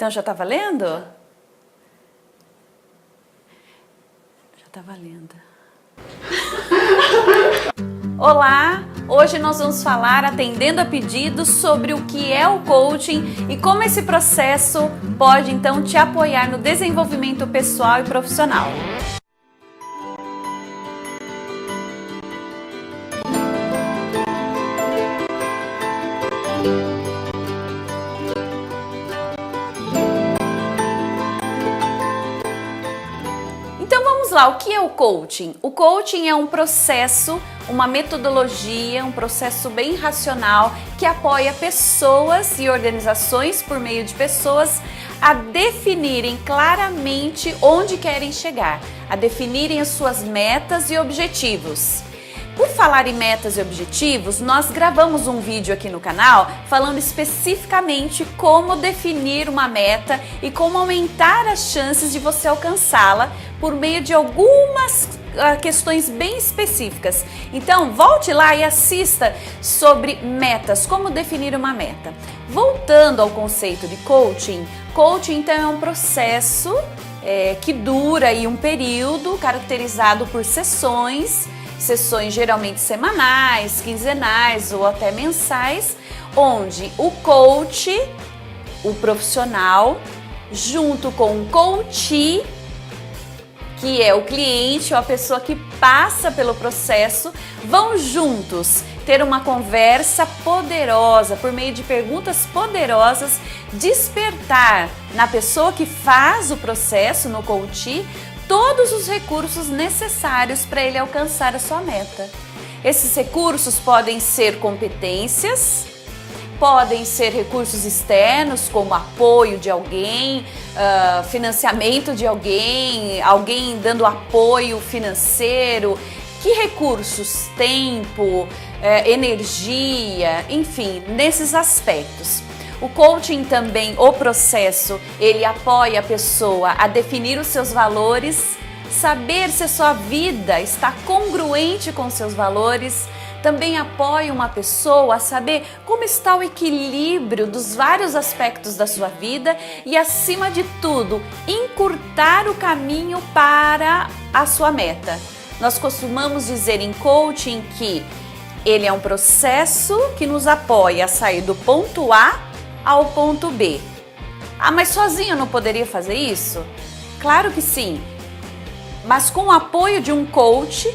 Então já tá valendo? Já tá valendo. Olá! Hoje nós vamos falar, atendendo a pedidos, sobre o que é o coaching e como esse processo pode então te apoiar no desenvolvimento pessoal e profissional. Então vamos lá, o que é o coaching? O coaching é um processo, uma metodologia, um processo bem racional que apoia pessoas e organizações por meio de pessoas a definirem claramente onde querem chegar, a definirem as suas metas e objetivos. Por falar em metas e objetivos, nós gravamos um vídeo aqui no canal falando especificamente como definir uma meta e como aumentar as chances de você alcançá-la por meio de algumas questões bem específicas. Então, volte lá e assista sobre metas, como definir uma meta. Voltando ao conceito de coaching, coaching então é um processo que dura aí um período caracterizado por sessões geralmente semanais, quinzenais ou até mensais, onde o coach, o profissional, junto com o coachee, que é o cliente ou a pessoa que passa pelo processo, vão juntos ter uma conversa poderosa, por meio de perguntas poderosas, despertar na pessoa que faz o processo, no coachee, todos os recursos necessários para ele alcançar a sua meta. Esses recursos podem ser competências, podem ser recursos externos, como apoio de alguém, financiamento de alguém dando apoio financeiro. Que recursos? Tempo, energia, enfim, nesses aspectos. O coaching também, o processo, ele apoia a pessoa a definir os seus valores, saber se a sua vida está congruente com seus valores. Também apoia uma pessoa a saber como está o equilíbrio dos vários aspectos da sua vida e, acima de tudo, encurtar o caminho para a sua meta. Nós costumamos dizer em coaching que ele é um processo que nos apoia a sair do ponto A ao ponto B. Ah, mas sozinho eu não poderia fazer isso? Claro que sim, mas com o apoio de um coach,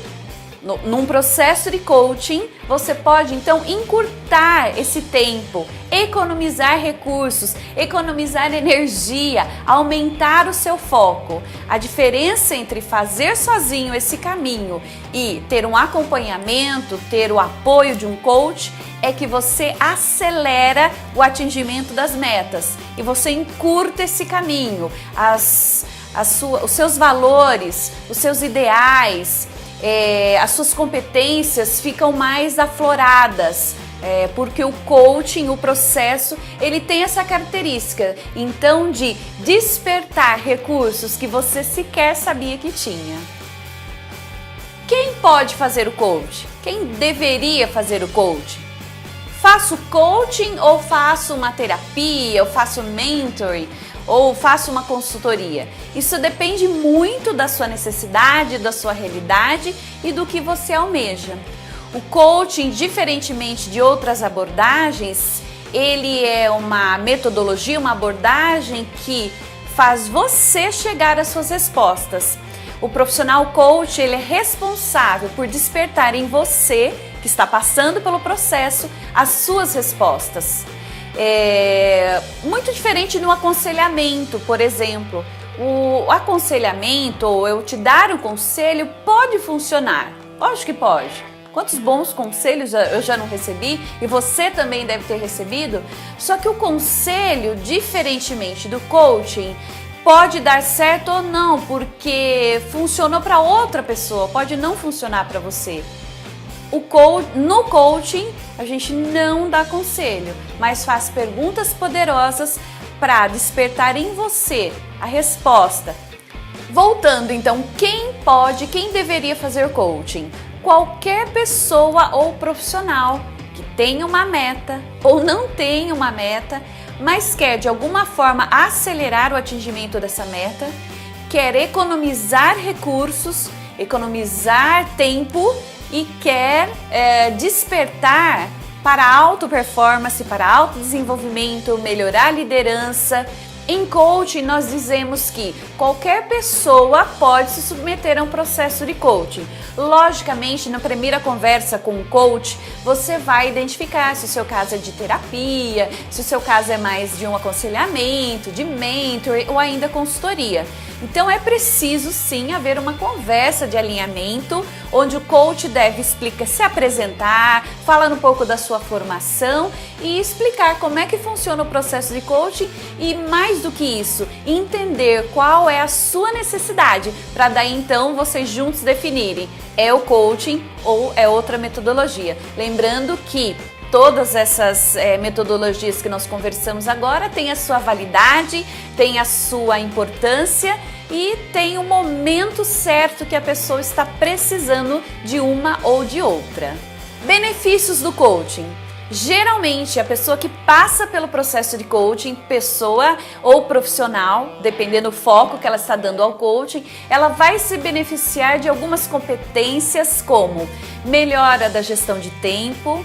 num processo de coaching, você pode então encurtar esse tempo, economizar recursos, economizar energia, aumentar o seu foco. A diferença entre fazer sozinho esse caminho e ter um acompanhamento, ter o apoio de um coach, é que você acelera o atingimento das metas e você encurta esse caminho, os seus valores, os seus ideais, as suas competências ficam mais afloradas, porque o coaching, o processo, ele tem essa característica, então, de despertar recursos que você sequer sabia que tinha. Quem pode fazer o coaching? Quem deveria fazer o coaching? Faço coaching ou faço uma terapia, ou faço mentoring, ou faço uma consultoria? Isso depende muito da sua necessidade, da sua realidade e do que você almeja. O coaching, diferentemente de outras abordagens, ele é uma metodologia, uma abordagem que faz você chegar às suas respostas. O profissional coach, ele é responsável por despertar em você, que está passando pelo processo, as suas respostas. Muito diferente no aconselhamento, por exemplo. O aconselhamento, ou eu te dar um conselho, pode funcionar. Lógico que pode. Quantos bons conselhos eu já não recebi e você também deve ter recebido. Só que o conselho, diferentemente do coaching, pode dar certo ou não, porque funcionou para outra pessoa, pode não funcionar para você. No coaching, a gente não dá conselho, mas faz perguntas poderosas para despertar em você a resposta. Voltando então, quem deveria fazer coaching? Qualquer pessoa ou profissional que tenha uma meta ou não tenha uma meta, mas quer de alguma forma acelerar o atingimento dessa meta, quer economizar recursos, economizar tempo e quer despertar para a auto-performance, para autodesenvolvimento, melhorar a liderança. Em coaching, nós dizemos que qualquer pessoa pode se submeter a um processo de coaching. Logicamente, na primeira conversa com o coach, você vai identificar se o seu caso é de terapia, se o seu caso é mais de um aconselhamento, de mentor ou ainda consultoria. Então é preciso sim haver uma conversa de alinhamento, onde o coach deve se apresentar, falar um pouco da sua formação e explicar como é que funciona o processo de coaching e, mais do que isso, entender qual é a sua necessidade, para daí então vocês juntos definirem, é o coaching ou é outra metodologia. Lembrando que todas essas metodologias que nós conversamos agora têm a sua validade, têm a sua importância e tem o momento certo que a pessoa está precisando de uma ou de outra. Benefícios do coaching. Geralmente, a pessoa que passa pelo processo de coaching, pessoa ou profissional, dependendo do foco que ela está dando ao coaching, ela vai se beneficiar de algumas competências como melhora da gestão de tempo,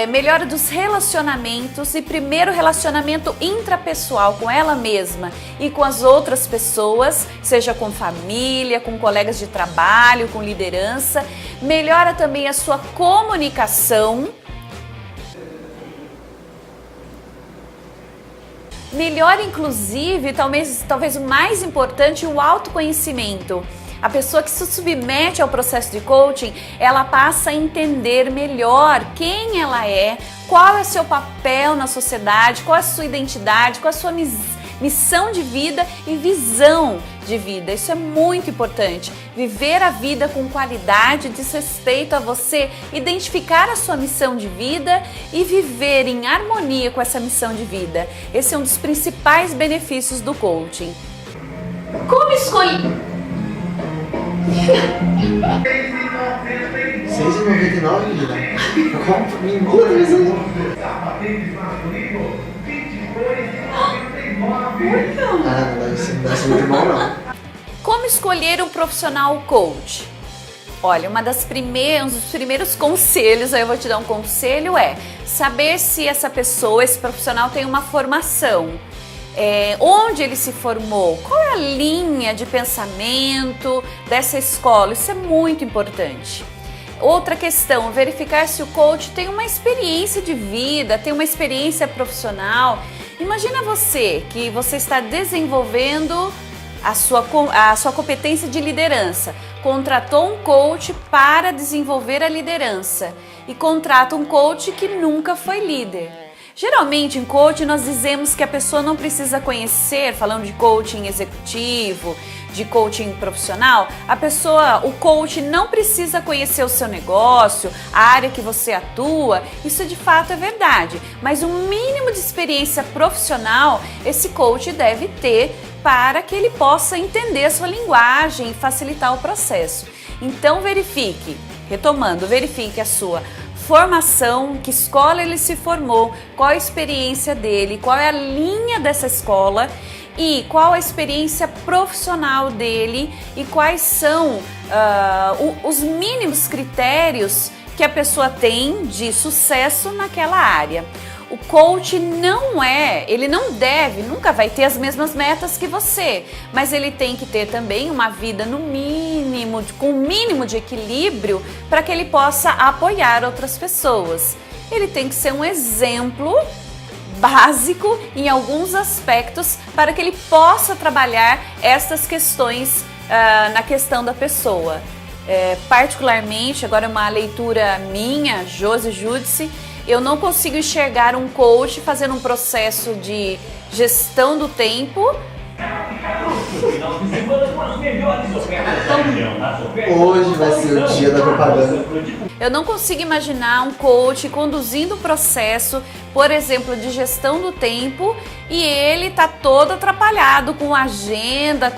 melhora dos relacionamentos e primeiro relacionamento intrapessoal com ela mesma e com as outras pessoas, seja com família, com colegas de trabalho, com liderança. Melhora também a sua comunicação. Melhora inclusive, talvez o mais importante, o autoconhecimento. A pessoa que se submete ao processo de coaching, ela passa a entender melhor quem ela é, qual é o seu papel na sociedade, qual é a sua identidade, qual é a sua missão de vida e visão de vida. Isso é muito importante. Viver a vida com qualidade, diz respeito a você identificar a sua missão de vida e viver em harmonia com essa missão de vida. Esse é um dos principais benefícios do coaching. Como escolher? R$6,99, menina. Compra, me muda isso aí. Ah, não deve ser muito bom, não. Como escolher um profissional coach? Olha, um dos primeiros conselhos, aí eu vou te dar um conselho, é saber se essa pessoa, esse profissional tem uma formação. Onde ele se formou, qual é a linha de pensamento dessa escola, isso é muito importante. Outra questão, verificar se o coach tem uma experiência de vida, tem uma experiência profissional. Imagina que você está desenvolvendo a sua competência de liderança, contratou um coach para desenvolver a liderança e contrata um coach que nunca foi líder. Geralmente em coaching nós dizemos que a pessoa não precisa conhecer, falando de coaching executivo, de coaching profissional, o coach não precisa conhecer o seu negócio, a área que você atua, isso de fato é verdade, mas um mínimo de experiência profissional esse coach deve ter para que ele possa entender a sua linguagem e facilitar o processo. Então verifique a sua formação, que escola ele se formou, qual a experiência dele, qual é a linha dessa escola e qual a experiência profissional dele e quais são os mínimos critérios que a pessoa tem de sucesso naquela área. O coach nunca vai ter as mesmas metas que você, mas ele tem que ter também uma vida com um mínimo de equilíbrio para que ele possa apoiar outras pessoas. Ele tem que ser um exemplo básico em alguns aspectos para que ele possa trabalhar essas questões na questão da pessoa. Particularmente, agora é uma leitura minha, Josi Judice, eu não consigo enxergar um coach fazendo um processo de gestão do tempo. Hoje vai ser o dia da propaganda. Eu não consigo imaginar um coach conduzindo o processo, por exemplo, de gestão do tempo e ele tá todo atrapalhado com agenda,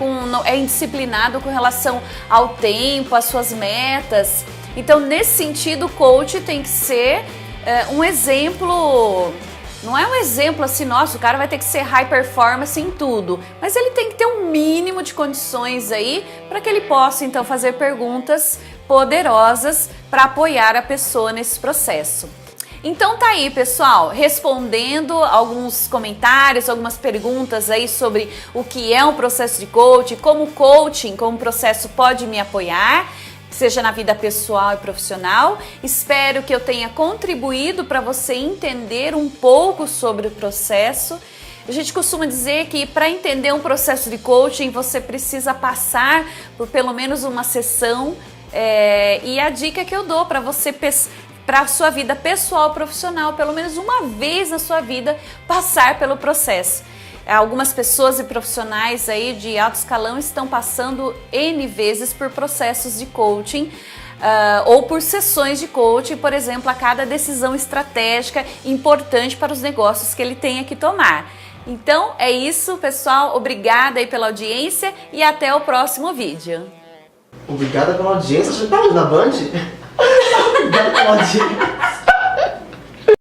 é indisciplinado com relação ao tempo, às suas metas. Então, nesse sentido, o coach tem que ser um exemplo Não é um exemplo assim, nossa, o cara vai ter que ser high performance em tudo, mas ele tem que ter um mínimo de condições aí para que ele possa então fazer perguntas poderosas para apoiar a pessoa nesse processo. Então tá aí, pessoal, respondendo alguns comentários, algumas perguntas aí sobre o que é um processo de coaching, como o coaching, como processo pode me apoiar, seja na vida pessoal e profissional. Espero que eu tenha contribuído para você entender um pouco sobre o processo. A gente costuma dizer que para entender um processo de coaching você precisa passar por pelo menos uma sessão, e a dica que eu dou para você para a sua vida pessoal e profissional, pelo menos uma vez na sua vida, passar pelo processo. Algumas pessoas e profissionais aí de alto escalão estão passando N vezes por processos de coaching, ou por sessões de coaching, por exemplo, a cada decisão estratégica importante para os negócios que ele tenha que tomar. Então é isso, pessoal. Obrigada aí pela audiência e até o próximo vídeo. Obrigada pela audiência. Você tá na Band? Obrigada pela audiência.